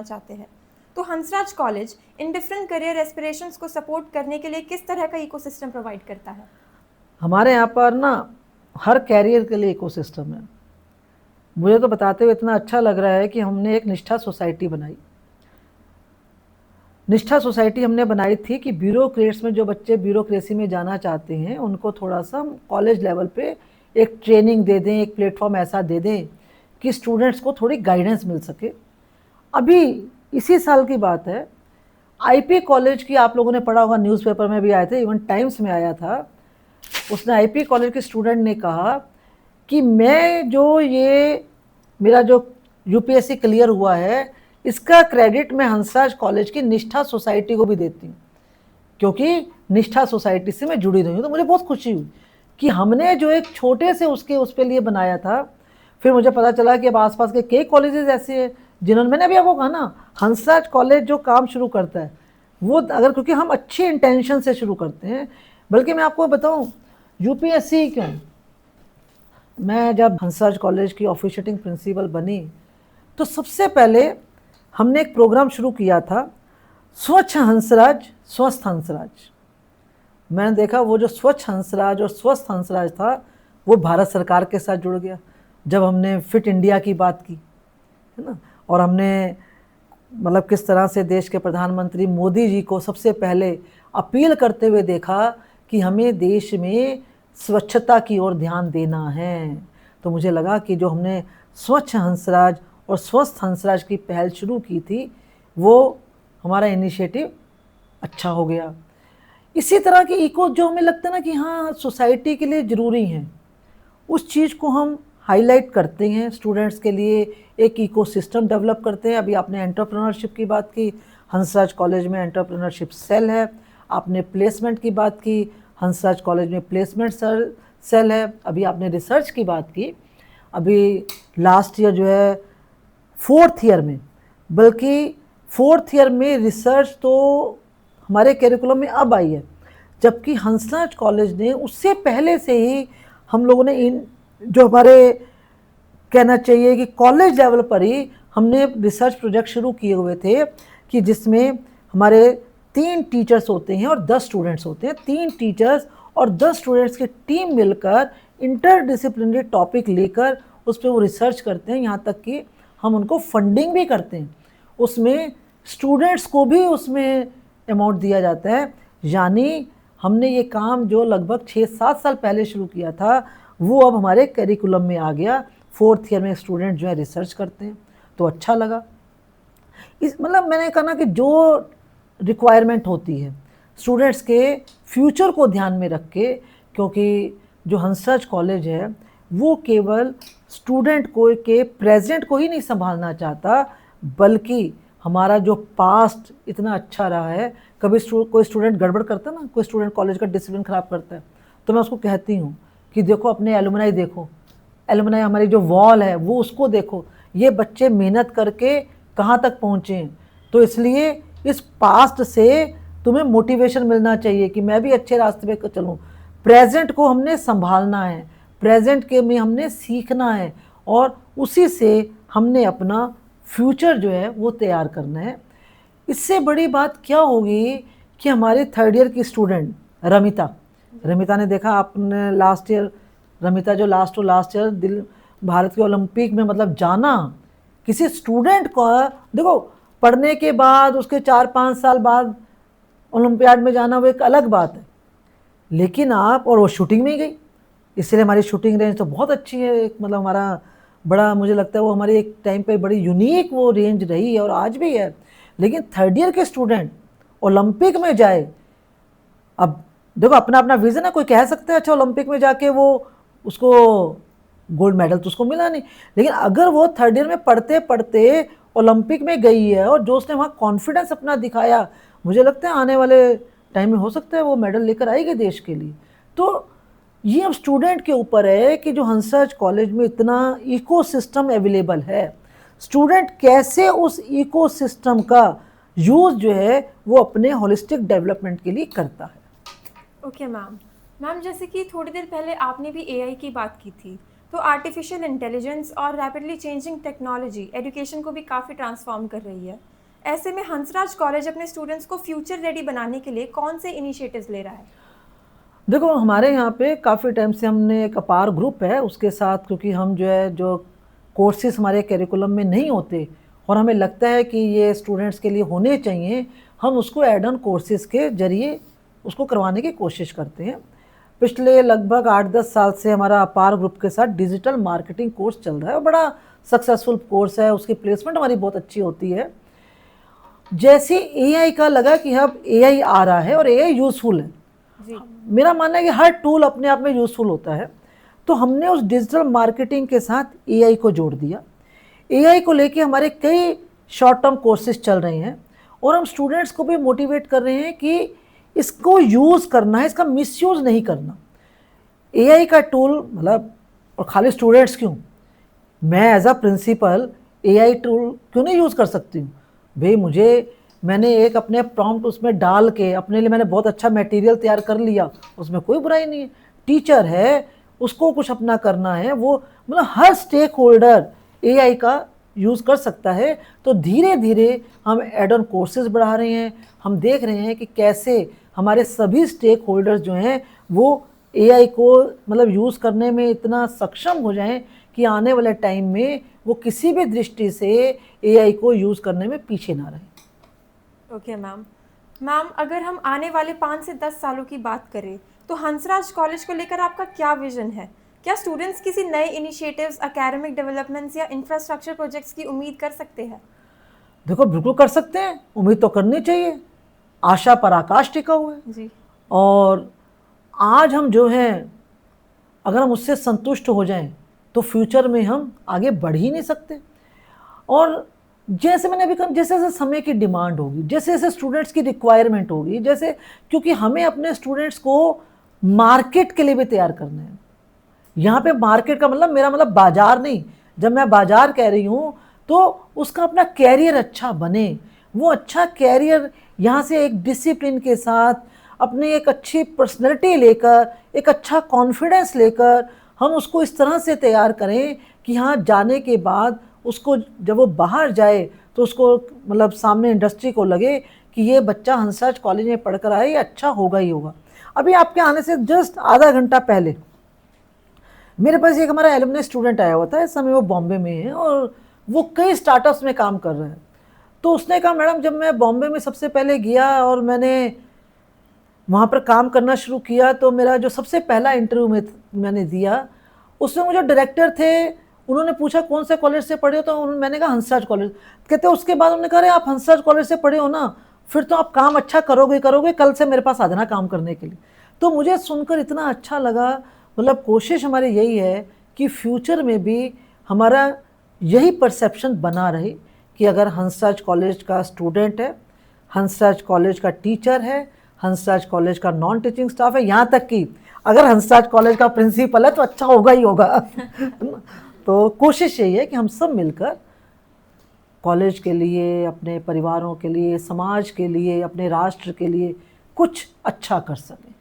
चाहते हैं, तो Hansraj college in different career aspirations को सपोर्ट करने के लिए किस तरह का इकोसिस्टम प्रोवाइड करता है? हमारे यहाँ पर ना हर कैरियर के लिए इकोसिस्टम है। मुझे तो बताते हुए इतना अच्छा लग रहा है कि हमने एक निष्ठा सोसाइटी बनाई। निष्ठा सोसाइटी हमने बनाई थी कि ब्यूरोक्रेट्स में जो बच्चे ब्यूरोक्रेसी में जाना चाहते हैं उनको थोड़ा सा कॉलेज लेवल पे एक ट्रेनिंग दे दें, एक प्लेटफॉर्म ऐसा दे दें कि स्टूडेंट्स को थोड़ी गाइडेंस मिल सके। अभी इसी साल की बात है, आईपी कॉलेज की आप लोगों ने पढ़ा होगा, न्यूज़पेपर में भी आए थे, इवन टाइम्स में आया था। उसने आईपी कॉलेज के स्टूडेंट ने कहा कि मैं जो ये मेरा जो यूपीएससी क्लियर हुआ है इसका क्रेडिट मैं हंसराज कॉलेज की निष्ठा सोसाइटी को भी देती हूँ, क्योंकि निष्ठा सोसाइटी से मैं जुड़ी रही हूँ। तो मुझे बहुत खुशी हुई कि हमने जो एक छोटे से उसके लिए बनाया था। फिर मुझे पता चला कि अब आसपास के कई कॉलेजेस ऐसे हैं जिन्होंने, मैंने अभी आपको कहा ना, हंसराज कॉलेज जो काम शुरू करता है वो अगर, क्योंकि हम अच्छी इंटेंशन से शुरू करते हैं। बल्कि मैं आपको बताऊं, यूपीएससी क्यों, मैं जब हंसराज कॉलेज की ऑफिशिएटिंग प्रिंसिपल बनी तो सबसे पहले हमने एक प्रोग्राम शुरू किया था, स्वच्छ हंसराज स्वस्थ हंसराज। मैंने देखा वो जो स्वच्छ हंसराज और स्वस्थ हंसराज था वो भारत सरकार के साथ जुड़ गया जब हमने फिट इंडिया की बात की, है ना। और हमने मतलब किस तरह से देश के प्रधानमंत्री मोदी जी को सबसे पहले अपील करते हुए देखा कि हमें देश में स्वच्छता की ओर ध्यान देना है। तो मुझे लगा कि जो हमने स्वच्छ हंसराज और स्वस्थ हंसराज की पहल शुरू की थी वो हमारा इनिशिएटिव अच्छा हो गया। इसी तरह की इको जो हमें लगता है ना कि हाँ सोसाइटी के लिए ज़रूरी हैं, उस चीज़ को हम हाईलाइट करते हैं, स्टूडेंट्स के लिए एक इकोसिस्टम डेवलप करते हैं। अभी आपने एंटरप्रेन्योरशिप की बात की, हंसराज कॉलेज में एंटरप्रेन्योरशिप सेल है। आपने प्लेसमेंट की बात की, हंसराज कॉलेज में प्लेसमेंट सेल है। अभी आपने रिसर्च की बात की, अभी लास्ट ईयर जो है 4th ईयर में, बल्कि 4th ईयर में रिसर्च तो हमारे कैरिकुलम में अब आई है, जबकि हंसराज कॉलेज ने उससे पहले से ही हम लोगों ने इन जो हमारे कहना चाहिए कि कॉलेज लेवल पर ही हमने रिसर्च प्रोजेक्ट शुरू किए हुए थे कि जिसमें हमारे 3 टीचर्स होते हैं और 10 स्टूडेंट्स होते हैं। 3 टीचर्स और 10 स्टूडेंट्स की टीम मिलकर इंटरडिसिप्लिनरी टॉपिक लेकर उस पर वो रिसर्च करते हैं, यहाँ तक कि हम उनको फंडिंग भी करते हैं। उसमें स्टूडेंट्स को भी उसमें अमाउंट दिया जाता है। यानी हमने ये काम जो लगभग 6-7 साल पहले शुरू किया था वो अब हमारे करिकुलम में आ गया। 4th ईयर में स्टूडेंट जो है रिसर्च करते हैं, तो अच्छा लगा। इस मतलब मैंने कहा ना कि जो रिक्वायरमेंट होती है स्टूडेंट्स के फ्यूचर को ध्यान में रख के, क्योंकि जो हंसराज कॉलेज है वो केवल स्टूडेंट को के प्रेजेंट को ही नहीं संभालना चाहता, बल्कि हमारा जो पास्ट इतना अच्छा रहा है। कभी कोई स्टूडेंट गड़बड़ करता है ना, कोई स्टूडेंट कॉलेज का डिसिप्लिन ख़राब करता है, तो मैं उसको कहती हूँ कि देखो अपने एलुमनाई देखो, एलुमनाई हमारी जो वॉल है वो उसको देखो, ये बच्चे मेहनत करके कहाँ तक पहुँचे हैं। तो इसलिए इस पास्ट से तुम्हें मोटिवेशन मिलना चाहिए कि मैं भी अच्छे रास्ते पे चलूँ। प्रेजेंट को हमने संभालना है, प्रेजेंट के में हमने सीखना है और उसी से हमने अपना फ्यूचर जो है वो तैयार करना है। इससे बड़ी बात क्या होगी कि हमारे 3rd ईयर की स्टूडेंट रमिता ने देखा आपने लास्ट ईयर, रमिता जो लास्ट ईयर भारत के ओलंपिक में मतलब जाना, किसी स्टूडेंट को देखो पढ़ने के बाद उसके 4-5 साल बाद ओलंपियाड में जाना वो एक अलग बात है, लेकिन आप और वो शूटिंग में ही गई। इसलिए हमारी शूटिंग रेंज तो बहुत अच्छी है, एक मतलब हमारा बड़ा मुझे लगता है वो हमारी एक टाइम पे बड़ी यूनिक वो रेंज रही है और आज भी है। लेकिन 3rd ईयर के स्टूडेंट ओलंपिक में जाए, अब देखो अपना अपना विजन है, कोई कह सकता है अच्छा ओलंपिक में जाके वो उसको गोल्ड मेडल तो उसको मिला नहीं, लेकिन अगर वो 3rd ईयर में पढ़ते पढ़ते ओलंपिक में गई है और जो उसने वहाँ कॉन्फिडेंस अपना दिखाया, मुझे लगता है आने वाले टाइम में हो सकता है वो मेडल लेकर आएगी देश के लिए। तो ये अब स्टूडेंट के ऊपर है कि जो हंसराज कॉलेज में इतना इकोसिस्टम अवेलेबल है, स्टूडेंट कैसे उस इकोसिस्टम का यूज़ जो है वो अपने होलिस्टिक डेवलपमेंट के लिए करता है। ओके मैम, जैसे कि थोड़ी देर पहले आपने भी एआई की बात की थी, तो आर्टिफिशियल इंटेलिजेंस और रैपिडली चेंजिंग टेक्नोलॉजी एजुकेशन को भी काफ़ी ट्रांसफॉर्म कर रही है। ऐसे में हंसराज कॉलेज अपने स्टूडेंट्स को फ्यूचर रेडी बनाने के लिए कौन से इनिशिएटिव्स ले रहा है? देखो हमारे यहाँ पे काफ़ी टाइम से हमने एक अपार ग्रुप है, उसके साथ क्योंकि हम जो कोर्सेज हमारे करिकुलम में नहीं होते और हमें लगता है कि ये स्टूडेंट्स के लिए होने चाहिए, हम उसको एड ऑन कोर्सेज के जरिए उसको करवाने की कोशिश करते हैं। पिछले लगभग 8-10 साल से हमारा अपार ग्रुप के साथ डिजिटल मार्केटिंग कोर्स चल रहा है और बड़ा सक्सेसफुल कोर्स है, उसकी प्लेसमेंट हमारी बहुत अच्छी होती है। जैसे एआई का लगा कि अब एआई आ रहा है और एआई यूज़फुल है, जी। मेरा मानना है कि हर टूल अपने आप में यूज़फुल होता है, तो हमने उस डिजिटल मार्केटिंग के साथ एआई को जोड़ दिया। एआई को लेके हमारे कई शॉर्ट टर्म कोर्सेज चल रहे हैं और हम स्टूडेंट्स को भी मोटिवेट कर रहे हैं कि इसको यूज़ करना है, इसका मिसयूज़ नहीं करना। एआई का टूल मतलब, और खाली स्टूडेंट्स क्यों, मैं as a principal AI tool क्यों नहीं यूज़ कर सकती हूँ भाई। मैंने एक अपने प्रॉम्प्ट उसमें डाल के अपने लिए मैंने बहुत अच्छा मटेरियल तैयार कर लिया, उसमें कोई बुराई नहीं है। टीचर है, उसको कुछ अपना करना है, वो मतलब हर स्टेक होल्डर एआई का यूज़ कर सकता है। तो धीरे धीरे हम एड ऑन कोर्सेज बढ़ा रहे हैं, हम देख रहे हैं कि कैसे हमारे सभी स्टेक होल्डर्स जो हैं वो एआई को मतलब यूज़ करने में इतना सक्षम हो जाएं कि आने वाले टाइम में वो किसी भी दृष्टि से एआई को यूज़ करने में पीछे ना रहें। ओके मैम, अगर हम आने वाले 5 से 10 सालों की बात करें तो हंसराज कॉलेज को लेकर आपका क्या विजन है? क्या स्टूडेंट्स किसी नए इनिशिएटिव्स, एकेडमिक डेवलपमेंट्स या इंफ्रास्ट्रक्चर प्रोजेक्ट्स की उम्मीद कर सकते हैं? देखो बिल्कुल कर सकते हैं, उम्मीद तो करनी चाहिए, आशा पर आकाश टिका हुआ है जी। और आज हम जो हैं अगर हम उससे संतुष्ट हो जाएं तो फ्यूचर में हम आगे बढ़ ही नहीं सकते। और जैसे मैंने अभी कहा, जैसे जैसे समय की डिमांड होगी, जैसे जैसे स्टूडेंट्स की रिक्वायरमेंट होगी, जैसे क्योंकि हमें अपने स्टूडेंट्स को मार्केट के लिए भी तैयार करना है। यहाँ पे मार्केट का मतलब मेरा मतलब बाजार नहीं, जब मैं बाजार कह रही हूँ तो उसका अपना कैरियर अच्छा बने, वो अच्छा कैरियर यहाँ से एक डिसिप्लिन के साथ अपनी एक अच्छी पर्सनैलिटी लेकर, एक अच्छा कॉन्फिडेंस लेकर हम उसको इस तरह से तैयार करें कि हाँ जाने के बाद उसको जब वो बाहर जाए तो उसको मतलब सामने इंडस्ट्री को लगे कि ये बच्चा हंसराज कॉलेज में पढ़कर आए, ये अच्छा होगा ही होगा। अभी आपके आने से जस्ट आधा घंटा पहले मेरे पास एक हमारा एलुमनी स्टूडेंट आया हुआ था, इस समय वो बॉम्बे में है और वो कई स्टार्टअप्स में काम कर रहे हैं। तो उसने कहा मैडम जब मैं बॉम्बे में सबसे पहले गया और मैंने वहाँ पर काम करना शुरू किया तो मेरा जो सबसे पहला इंटरव्यू में मैंने दिया, उसमें मुझे डायरेक्टर थे, उन्होंने पूछा कौन से कॉलेज से पढ़े हो, तो मैंने कहा हंसराज कॉलेज। कहते उसके बाद उन्होंने कहा अरे आप हंसराज कॉलेज से पढ़े हो ना, फिर तो आप काम अच्छा करोगे, कल से मेरे पास आ जाना काम करने के लिए। तो मुझे सुनकर इतना अच्छा लगा। मतलब कोशिश हमारी यही है कि फ्यूचर में भी हमारा यही परसेप्शन बना रहे कि अगर हंसराज कॉलेज का स्टूडेंट है, हंसराज कॉलेज का टीचर है, हंसराज कॉलेज का नॉन टीचिंग स्टाफ है, यहाँ तक कि अगर हंसराज कॉलेज का प्रिंसिपल है तो अच्छा होगा ही होगा। तो कोशिश यही है कि हम सब मिलकर कॉलेज के लिए, अपने परिवारों के लिए, समाज के लिए, अपने राष्ट्र के लिए कुछ अच्छा कर सकें।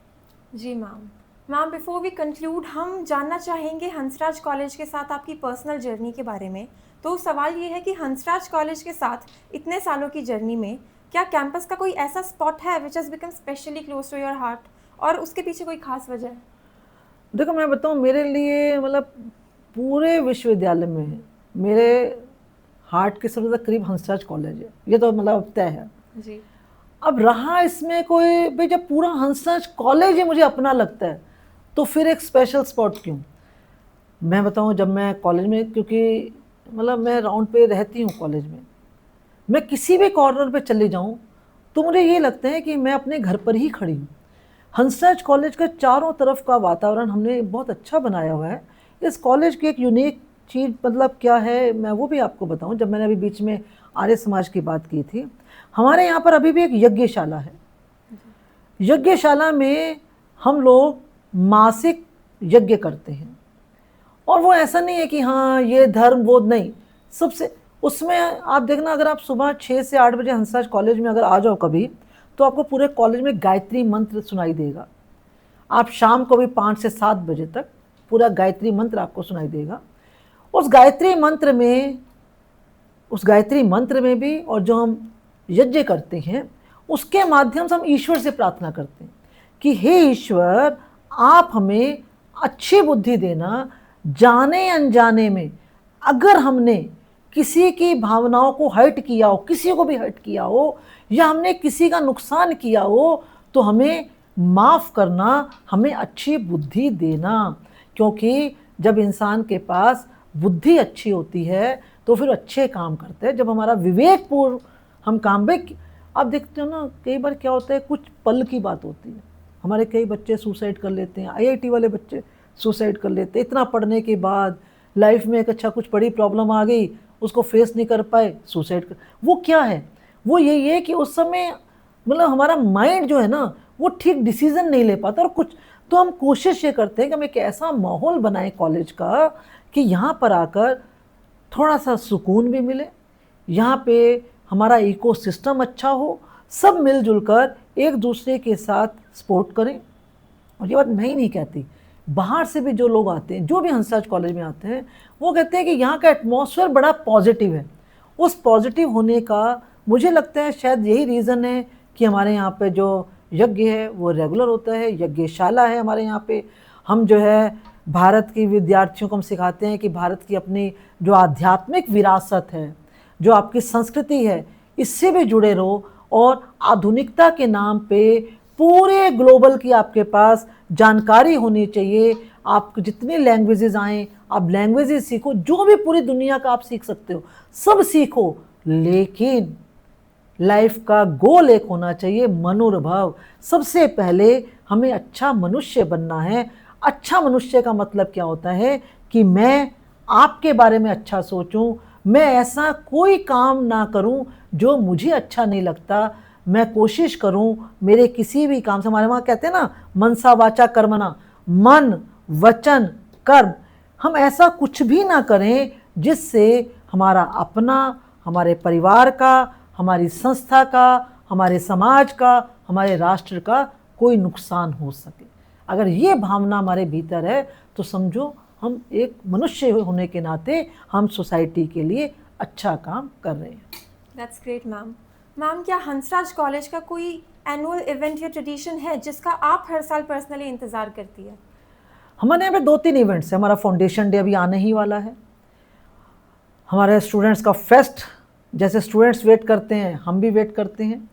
जी मैम, बिफोर वी कंक्लूड हम जानना चाहेंगे हंसराज कॉलेज के साथ आपकी पर्सनल जर्नी के बारे में। तो सवाल ये है कि हंसराज कॉलेज के साथ इतने सालों की जर्नी में क्या कैंपस का कोई ऐसा स्पॉट है which has become specially close to your heart, और उसके पीछे कोई खास वजह है? देखो मैं बताऊँ, मेरे लिए मतलब पूरे विश्वविद्यालय में मेरे हार्ट के सबसे करीब हंसराज कॉलेज है, ये तो मतलब तय है जी। अब रहा इसमें कोई भाई, जब पूरा हंसराज कॉलेज ही मुझे अपना लगता है तो फिर एक स्पेशल स्पॉट क्यों? मैं बताऊँ, जब मैं कॉलेज में, क्योंकि मतलब मैं राउंड पे रहती हूँ कॉलेज में, मैं किसी भी कॉर्नर पे चले जाऊँ तो मुझे ये लगता है कि मैं अपने घर पर ही खड़ी हूँ। हंसराज कॉलेज का चारों तरफ का वातावरण हमने बहुत अच्छा बनाया हुआ है। इस कॉलेज की एक यूनिक चीज़ मतलब क्या है, मैं वो भी आपको बताऊं। जब मैंने अभी बीच में आर्य समाज की बात की थी, हमारे यहाँ पर अभी भी एक यज्ञशाला है। यज्ञशाला में हम लोग मासिक यज्ञ करते हैं और वो ऐसा नहीं है कि हाँ ये धर्म वो नहीं, सबसे उसमें आप देखना, अगर आप सुबह 6 से 8 बजे हंसराज कॉलेज में अगर आ जाओ कभी, तो आपको पूरे कॉलेज में गायत्री मंत्र सुनाई देगा। आप शाम को भी 5 से 7 बजे तक पूरा गायत्री मंत्र आपको सुनाई देगा। उस गायत्री मंत्र में भी और जो हम यज्ञ करते हैं उसके माध्यम से हम ईश्वर से प्रार्थना करते हैं कि हे ईश्वर, आप हमें अच्छी बुद्धि देना। जाने अनजाने में अगर हमने किसी की भावनाओं को हर्ट किया हो, किसी को भी हर्ट किया हो, या हमने किसी का नुकसान किया हो, तो हमें माफ़ करना, हमें अच्छी बुद्धि देना। क्योंकि जब इंसान के पास बुद्धि अच्छी होती है तो फिर अच्छे काम करते हैं। जब हमारा विवेकपूर्ण हम काम में, आप देखते हो ना कई बार क्या होता है, कुछ पल की बात होती है, हमारे कई बच्चे सुसाइड कर लेते हैं, आईआईटी वाले बच्चे सुसाइड कर लेते हैं। इतना पढ़ने के बाद लाइफ में एक अच्छा कुछ बड़ी प्रॉब्लम आ गई, उसको फेस नहीं कर पाए, सुसाइड कर। वो क्या है, वो यही है कि उस समय मतलब हमारा माइंड जो है ना वो ठीक डिसीजन नहीं ले पाता। और कुछ तो हम कोशिश ये करते हैं कि हम एक ऐसा माहौल बनाएं कॉलेज का कि यहाँ पर आकर थोड़ा सा सुकून भी मिले, यहाँ पे हमारा इकोसिस्टम अच्छा हो, सब मिलजुल कर एक दूसरे के साथ सपोर्ट करें। और ये बात मैं ही नहीं कहती, बाहर से भी जो लोग आते हैं, जो भी हंसराज कॉलेज में आते हैं, वो कहते हैं कि यहाँ का एटमॉस्फेयर बड़ा पॉजिटिव है। उस पॉजिटिव होने का मुझे लगता है शायद यही रीज़न है कि हमारे यहाँ पे जो यज्ञ है वो रेगुलर होता है, यज्ञशाला है हमारे यहाँ पे। हम जो है भारत की विद्यार्थियों को हम सिखाते हैं कि भारत की अपनी जो आध्यात्मिक विरासत है, जो आपकी संस्कृति है, इससे भी जुड़े रहो। और आधुनिकता के नाम पे पूरे ग्लोबल की आपके पास जानकारी होनी चाहिए। आप जितनी लैंग्वेजेस आएँ, आप लैंग्वेजेस सीखो, जो भी पूरी दुनिया का आप सीख सकते हो सब सीखो। लेकिन लाइफ का गोल एक होना चाहिए, मनोभाव। सबसे पहले हमें अच्छा मनुष्य बनना है। अच्छा मनुष्य का मतलब क्या होता है कि मैं आपके बारे में अच्छा सोचूं, मैं ऐसा कोई काम ना करूं जो मुझे अच्छा नहीं लगता। मैं कोशिश करूं मेरे किसी भी काम से, हमारे वहाँ कहते हैं ना मनसा वाचा कर्मणा, मन वचन कर्म, हम ऐसा कुछ भी ना करें जिससे हमारा अपना, हमारे परिवार का, हमारी संस्था का, हमारे समाज का, हमारे राष्ट्र का कोई नुकसान हो सके। अगर ये भावना हमारे भीतर है तो समझो हम एक मनुष्य होने के नाते हम सोसाइटी के लिए अच्छा काम कर रहे हैं। That's great ma'am. मैम, क्या हंसराज कॉलेज का कोई एनुअल इवेंट या ट्रेडिशन है जिसका आप हर साल पर्सनली इंतज़ार करती है? हमारे यहाँ पे 2-3 इवेंट्स हैं। हमारा फाउंडेशन डे अभी आने ही वाला है, हमारे स्टूडेंट्स का फेस्ट, जैसे स्टूडेंट्स वेट करते हैं हम भी वेट करते हैं।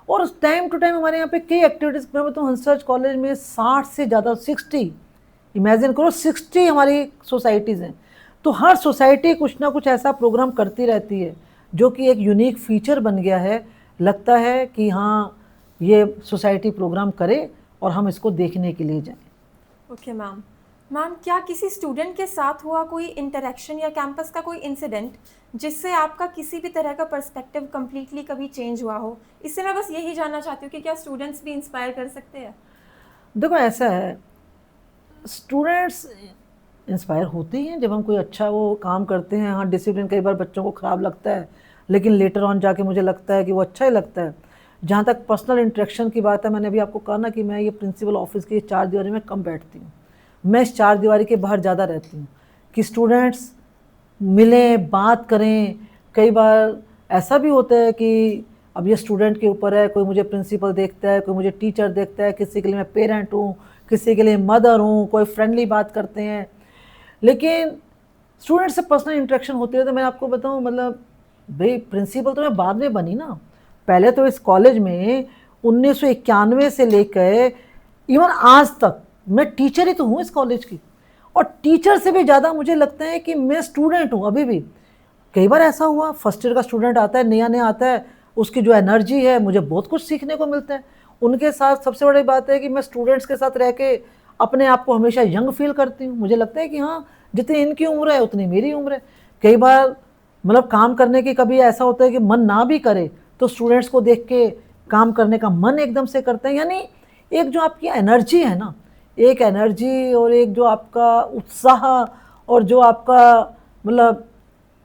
और टाइम टू टाइम हमारे यहाँ पे कई एक्टिविटीज़, मैं बताऊँ हंसराज कॉलेज में 60 से ज़्यादा, 60, इमेजिन करो 60 हमारी सोसाइटीज़ हैं। तो हर सोसाइटी कुछ ना कुछ ऐसा प्रोग्राम करती रहती है जो कि एक यूनिक फीचर बन गया है। लगता है कि हाँ ये सोसाइटी प्रोग्राम करे और हम इसको देखने के लिए जाएं। Okay ma'am. मैम, क्या किसी स्टूडेंट के साथ हुआ कोई इंटरेक्शन या कैंपस का कोई इंसिडेंट जिससे आपका किसी भी तरह का पर्सपेक्टिव कम्प्लीटली कभी चेंज हुआ हो? इससे मैं बस यही जानना चाहती हूँ कि क्या स्टूडेंट्स भी इंस्पायर कर सकते हैं? देखो ऐसा है, स्टूडेंट्स इंस्पायर होते हैं जब हम कोई अच्छा वो काम करते हैं। हाँ, डिसिप्लिन कई बार बच्चों को ख़राब लगता है, लेकिन लेटर ऑन जाके मुझे लगता है कि वो अच्छा ही लगता है। जहाँ तक पर्सनल इंटरेक्शन की बात है, मैंने अभी आपको कहा ना कि मैं ये प्रिंसिपल ऑफिस की 4 दीवारी में कम बैठती हूँ, मैं इस 4 दीवारी के बाहर ज़्यादा रहती हूँ कि स्टूडेंट्स मिलें, बात करें। कई बार ऐसा भी होता है कि अब ये स्टूडेंट के ऊपर है, कोई मुझे प्रिंसिपल देखता है, कोई मुझे टीचर देखता है, किसी के लिए मैं पेरेंट हूँ, किसी के लिए मदर हूँ, कोई फ्रेंडली बात करते हैं। लेकिन स्टूडेंट से पर्सनल इंटरेक्शन होती है। तो मैं आपको बताऊँ, मतलब भाई प्रिंसिपल तो मैं बाद में बनी ना, पहले तो इस कॉलेज में 1991 से लेकर इवन आज तक मैं टीचर ही तो हूँ इस कॉलेज की। और टीचर से भी ज़्यादा मुझे लगता है कि मैं स्टूडेंट हूँ अभी भी। कई बार ऐसा हुआ, फर्स्ट ईयर का स्टूडेंट आता है, नया आता है, उसकी जो एनर्जी है मुझे बहुत कुछ सीखने को मिलता है उनके साथ। सबसे बड़ी बात है कि मैं स्टूडेंट्स के साथ रह के अपने आप को हमेशा यंग फील करती हूँ। मुझे लगता है कि हाँ, जितनी इनकी उम्र है उतनी मेरी उम्र है। कई बार मतलब काम करने की कभी ऐसा होता है कि मन ना भी करे तो स्टूडेंट्स को देख के काम करने का मन एकदम से करते हैं। यानी एक जो आपकी एनर्जी है ना, एक एनर्जी और एक जो आपका उत्साह और जो आपका मतलब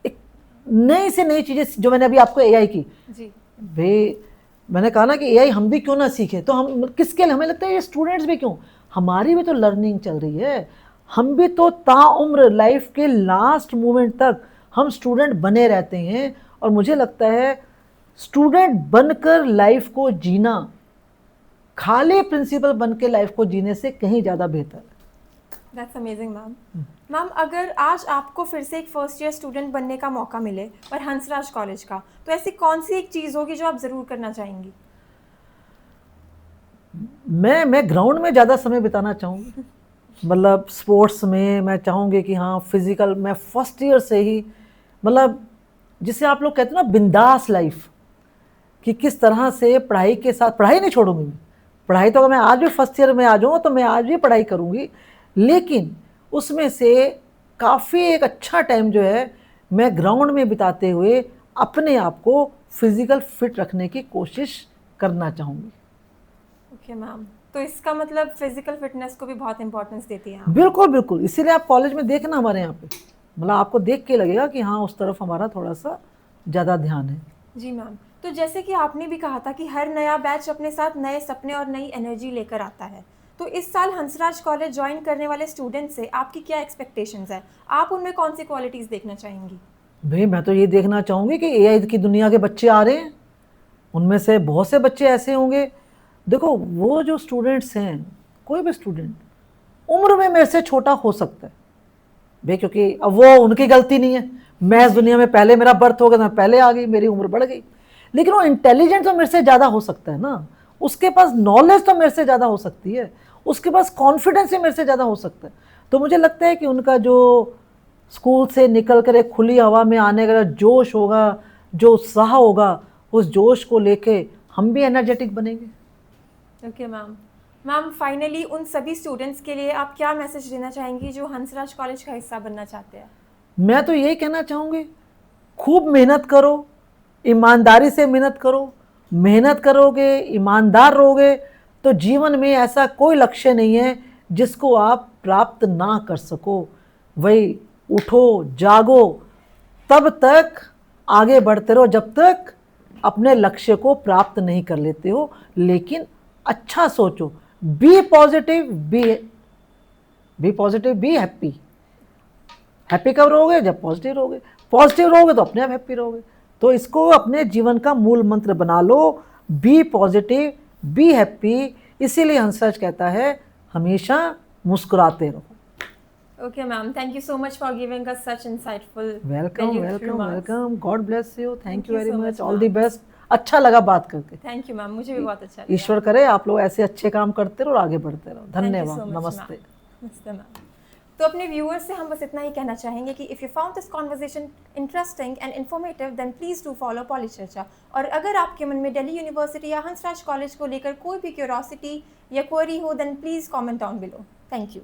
एक नई से नई चीज़ें, जो मैंने अभी आपको एआई की जी भाई, मैंने कहा ना कि एआई हम भी क्यों ना सीखें, तो हम किसके लिए, हमें लगता है ये स्टूडेंट्स भी क्यों, हमारी भी तो लर्निंग चल रही है। हम भी तो ताउम्र लाइफ के लास्ट मोमेंट तक हम स्टूडेंट बने रहते हैं। और मुझे लगता है स्टूडेंट बनकर लाइफ को जीना खाली प्रिंसिपल बन के लाइफ को जीने से कहीं ज़्यादा बेहतर है। That's amazing ma'am. मैम, अगर आज आपको फिर से एक फर्स्ट ईयर स्टूडेंट बनने का मौका मिले और हंसराज कॉलेज का, तो ऐसी कौन सी एक चीज़ होगी जो आप ज़रूर करना चाहेंगी? मैं ग्राउंड में ज़्यादा समय बिताना चाहूँगी। मतलब स्पोर्ट्स में मैं चाहूँगी कि हाँ फिजिकल, मैं फर्स्ट ईयर से ही मतलब जिसे आप लोग कहते हैं ना बिंदास लाइफ, कि किस तरह से पढ़ाई के साथ, पढ़ाई नहीं छोड़ूंगी मैं। पढ़ाई तो अगर मैं आज भी फर्स्ट ईयर में आ जाऊँ तो मैं आज भी पढ़ाई करूँगी, लेकिन उसमें से काफ़ी एक अच्छा टाइम जो है मैं ग्राउंड में बिताते हुए अपने आप को फिजिकल फिट रखने की कोशिश करना चाहूँगी। ओके मैम, तो इसका मतलब फिजिकल फिटनेस को भी बहुत इंपॉर्टेंस देती हैं आप? बिल्कुल बिल्कुल, इसीलिए आप कॉलेज में देखना हमारे यहाँ पे, मतलब आपको देख के लगेगा कि हाँ उस तरफ हमारा थोड़ा सा ज़्यादा ध्यान है। जी मैम, तो जैसे कि आपने भी कहा था कि हर नया बैच अपने साथ नए सपने और नई एनर्जी लेकर आता है, तो इस साल हंसराज कॉलेज ज्वाइन करने वाले स्टूडेंट से आपकी क्या एक्सपेक्टेशंस है? आप उनमें कौन सी क्वालिटीज़ देखना चाहेंगी? भाई मैं तो ये देखना चाहूँगी कि एआई की दुनिया के बच्चे आ रहे हैं, उनमें से बहुत से बच्चे ऐसे होंगे। देखो वो जो स्टूडेंट्स हैं, कोई भी स्टूडेंट उम्र में मेरे से छोटा हो सकता है भाई, क्योंकि अब वो उनकी गलती नहीं है। मैं इस दुनिया में पहले मेरा बर्थ हो गया, मैं पहले आ गई, मेरी उम्र बढ़ गई। लेकिन वो इंटेलिजेंट तो मेरे से ज़्यादा हो सकता है ना, उसके पास नॉलेज तो मेरे से ज़्यादा हो सकती है, उसके पास कॉन्फिडेंस भी मेरे से ज़्यादा हो सकता है। तो मुझे लगता है कि उनका जो स्कूल से निकल कर एक खुली हवा में आने का जोश होगा, जो उत्साह होगा, उस जोश को लेके हम भी एनर्जेटिक बनेंगे। Okay ma'am. मैम, फाइनली उन सभी स्टूडेंट्स के लिए आप क्या मैसेज देना चाहेंगी जो हंसराज कॉलेज का हिस्सा बनना चाहते हैं? मैं तो यही कहना चाहूँगी, खूब मेहनत करो, ईमानदारी से मेहनत करो। मेहनत करोगे, ईमानदार रहोगे तो जीवन में ऐसा कोई लक्ष्य नहीं है जिसको आप प्राप्त ना कर सको। वही उठो, जागो, तब तक आगे बढ़ते रहो जब तक अपने लक्ष्य को प्राप्त नहीं कर लेते हो। लेकिन अच्छा सोचो, be positive, be happy. Happy कब रहोगे? जब पॉजिटिव रहोगे। पॉजिटिव रहोगे तो अपने आप हैप्पी रहोगे। तो इसको अपने जीवन का मूल मंत्र बना लो, बी पॉजिटिव, बी हैप्पी। इसीलिए हंसराज कहता है हमेशा मुस्कुराते रहो। Okay ma'am, thank you so much for giving us such insightful welcome valued welcome remarks. Welcome, God bless you, thank you very so much, much, all ma'am. The best. अच्छा लगा बात करके। Thank you मैम, मुझे भी बहुत अच्छा लगा। ईश्वर करे आप लोग ऐसे अच्छे काम करते रहो और आगे बढ़ते रहो। Thank you धन्यवाद, so much, नमस्ते। ma'am. नमस्ते मैम। तो अपने व्यूअर्स से हम बस इतना ही कहना चाहेंगे कि if you found this conversation interesting and informative then please do follow Polycharcha. और अगर आपके मन में दिल्ली यूनिवर्सिटी या हंसराज कॉलेज को लेकर कोई भी क्यूरोसिटी या क्वेरी हो then please comment down below. Thank you.